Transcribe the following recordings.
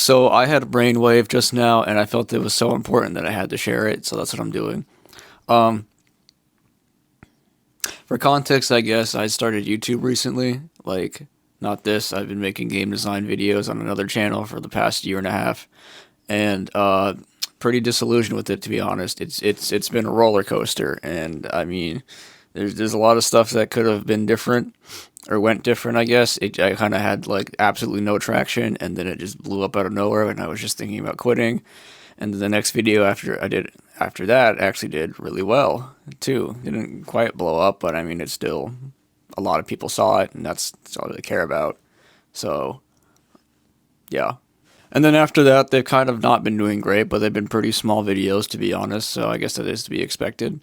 So I had a brainwave just now, and I felt it was so important that I had to share it. So that's what I'm doing. Um, for context, I guess I started YouTube recently. Like, not this. I've been making game design videos on another channel for the past year and a half, and pretty disillusioned with it, to be honest. It's been a roller coaster, and I mean, there's a lot of stuff that could have been different or went different. I guess I kind of had like absolutely no traction, and then it just blew up out of nowhere, and I was just thinking about quitting. And the next video after that actually did really well too. Didn't quite blow up, but I mean, it's still a lot of people saw it, and that's all they care about. So yeah. And then after that, they've kind of not been doing great, but they've been pretty small videos, to be honest. So I guess that is to be expected.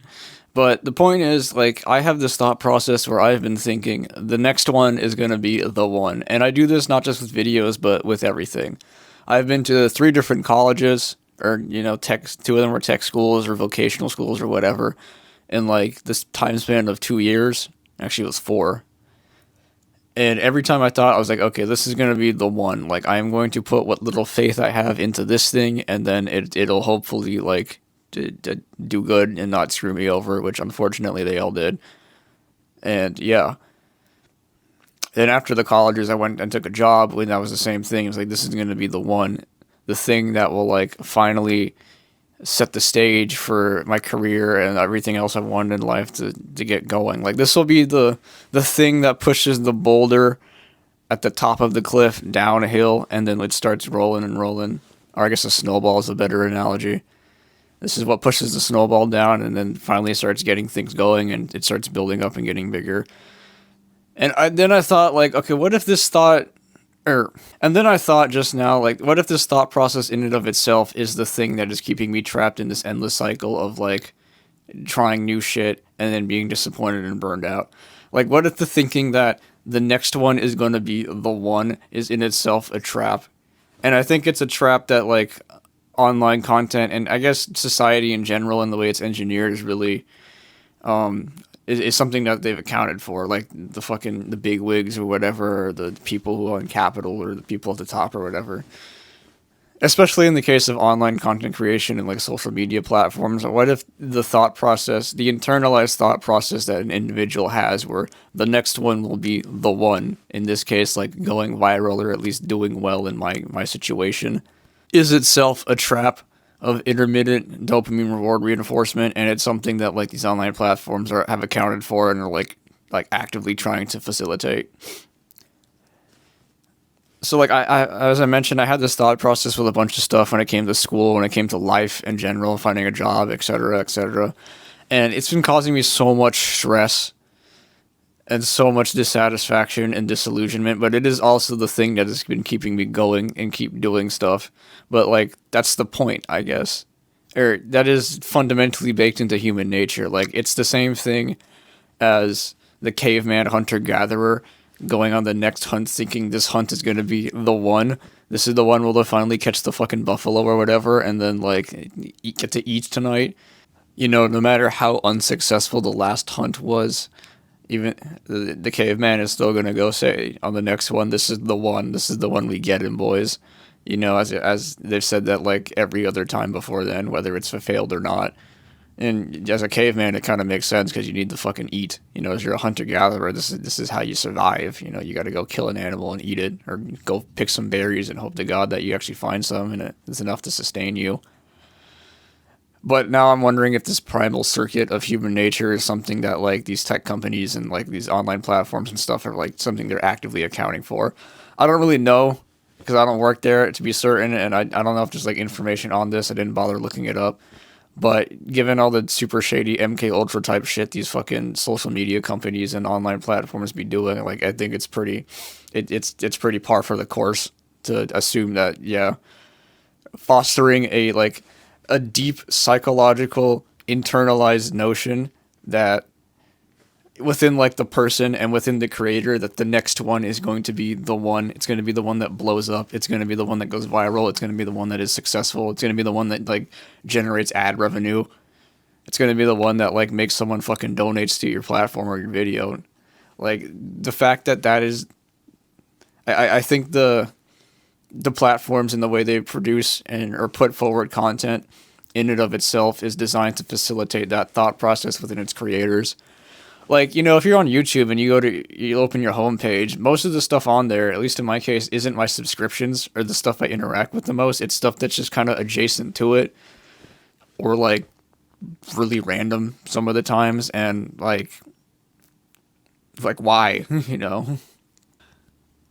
But the point is, like, I have this thought process where I've been thinking the next one is going to be the one. And I do this not just with videos, but with everything. I've been to three different colleges, or, two of them were tech schools or vocational schools or whatever, in like this time span of 2 years. Actually, it was four. And every time I thought, I was like, okay, this is going to be the one. Like, I am going to put what little faith I have into this thing, and then it'll hopefully, like, to do good and not screw me over, which unfortunately they all did. And yeah. Then after the colleges, I went and took a job when that was the same thing. It was like, this is going to be the one, the thing that will, like, finally set the stage for my career and everything else I've wanted in life to get going. Like, this will be the thing that pushes the boulder at the top of the cliff down a hill, and then it starts rolling and rolling. Or I guess a snowball is a better analogy. This is what pushes the snowball down, and then finally starts getting things going, and it starts building up and getting bigger. Then I thought, like, okay, what if this thought, and then I thought just now, like, what if this thought process in and of itself is the thing that is keeping me trapped in this endless cycle of, like, trying new shit and then being disappointed and burned out? Like, what if the thinking that the next one is going to be the one is in itself a trap? And I think it's a trap that, like, online content and I guess society in general and the way it's engineered is really is something that they've accounted for, like the big wigs or whatever, or the people who own capital or the people at the top or whatever. Especially in the case of online content creation and like social media platforms, what if the thought process, the internalized thought process that an individual has, where the next one will be the one, in this case, like going viral or at least doing well in my situation, is itself a trap of intermittent dopamine reward reinforcement, and it's something that like these online platforms have accounted for and are like actively trying to facilitate. So like I as I mentioned, I had this thought process with a bunch of stuff when it came to school, when it came to life in general, finding a job, etc., etc. And it's been causing me so much stress and so much dissatisfaction and disillusionment, but it is also the thing that has been keeping me going and keep doing stuff. But like, that's the point, I guess. Or that is fundamentally baked into human nature. Like, it's the same thing as the caveman hunter-gatherer going on the next hunt thinking this hunt is going to be the one. This is the one where they'll finally catch the fucking buffalo or whatever, and then like get to eat tonight. No matter how unsuccessful the last hunt was, even the caveman is still gonna go say on the next one, this is the one. This is the one we get him, boys. As they've said that like every other time before then, whether it's failed or not. And as a caveman, it kind of makes sense because you need to fucking eat. As you're a hunter gatherer, this is how you survive. You got to go kill an animal and eat it, or go pick some berries and hope to God that you actually find some and it's enough to sustain you. But now I'm wondering if this primal circuit of human nature is something that like these tech companies and like these online platforms and stuff are like something they're actively accounting for. I don't really know because I don't work there to be certain, and I don't know if there's like information on this. I didn't bother looking it up. But given all the super shady MK Ultra type shit these fucking social media companies and online platforms be doing, like I think it's pretty par for the course to assume that fostering a deep psychological internalized notion that within like the person and within the creator that the next one is going to be the one. It's going to be the one that blows up. It's going to be the one that goes viral. It's going to be the one that is successful. It's going to be the one that like generates ad revenue. It's going to be the one that like makes someone fucking donates to your platform or your video. Like the fact that is, I think the platforms and the way they produce and or put forward content in and of itself is designed to facilitate that thought process within its creators. Like, if you're on YouTube and you open your homepage, most of the stuff on there, at least in my case, isn't my subscriptions or the stuff I interact with the most. It's stuff that's just kind of adjacent to it, or like really random some of the times, and like why,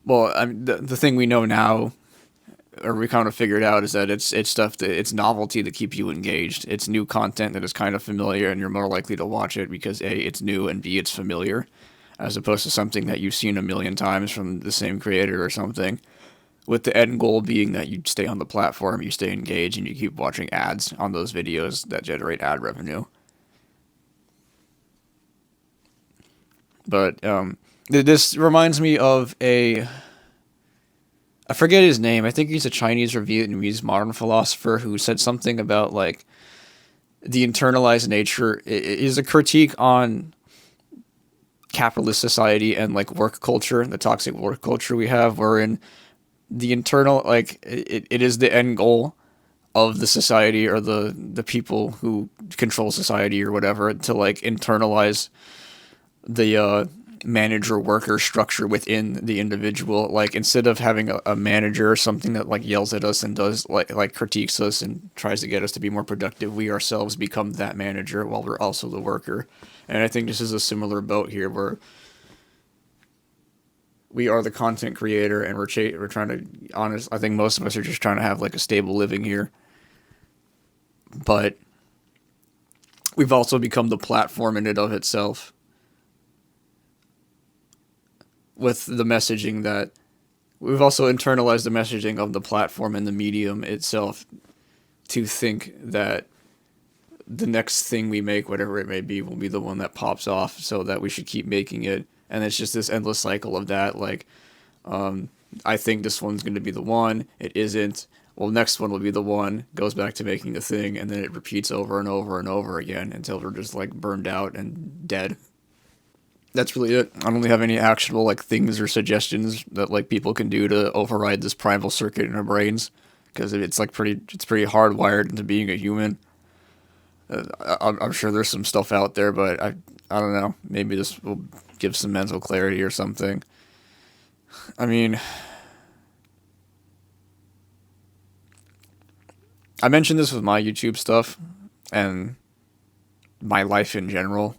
Well, I mean, the thing we know now, or we kind of figured out, is that it's stuff that it's novelty to keep you engaged. It's new content that is kind of familiar, and you're more likely to watch it because A, it's new, and B, it's familiar, as opposed to something that you've seen a million times from the same creator or something. With the end goal being that you stay on the platform, you stay engaged, and you keep watching ads on those videos that generate ad revenue. But this reminds me of I forget his name. I think he's a Chinese or Vietnamese modern philosopher who said something about like the internalized nature is a critique on capitalist society and like work culture, the toxic work culture we have, wherein the internal like it is the end goal of the society or the people who control society or whatever to like internalize the manager worker structure within the individual. Like instead of having a manager or something that like yells at us and does like critiques us and tries to get us to be more productive, we ourselves become that manager while we're also the worker. And I think this is a similar boat here where we are the content creator and we're trying to honest. I think most of us are just trying to have like a stable living here, but we've also become the platform in and of itself with the messaging that we've also internalized the messaging of the platform and the medium itself to think that the next thing we make, whatever it may be, will be the one that pops off, so that we should keep making it. And it's just this endless cycle of that. Like, I think this one's going to be the one. It isn't. Well, next one will be the one. Goes back to making the thing, and then it repeats over and over and over again until we're just like burned out and dead. That's really it. I don't really have any actionable like things or suggestions that like people can do to override this primal circuit in our brains, because it's pretty hardwired into being a human. I'm sure there's some stuff out there, but I don't know. Maybe this will give some mental clarity or something. I mean, I mentioned this with my YouTube stuff and my life in general.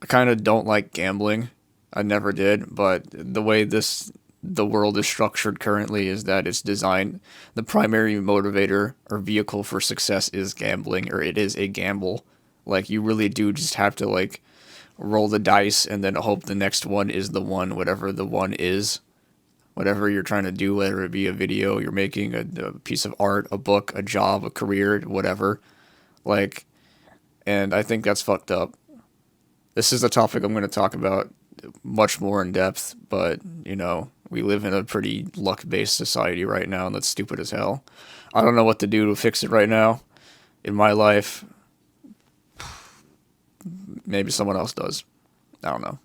I kind of don't like gambling. I never did, but the way the world is structured currently is that it's designed, the primary motivator or vehicle for success is gambling, or it is a gamble. Like you really do just have to like roll the dice and then hope the next one is the one, whatever the one is. Whatever you're trying to do, whether it be a video you're making, a piece of art, a book, a job, a career, whatever. Like, and I think that's fucked up. This is a topic I'm going to talk about much more in depth, but, we live in a pretty luck-based society right now, and that's stupid as hell. I don't know what to do to fix it right now in my life. Maybe someone else does. I don't know.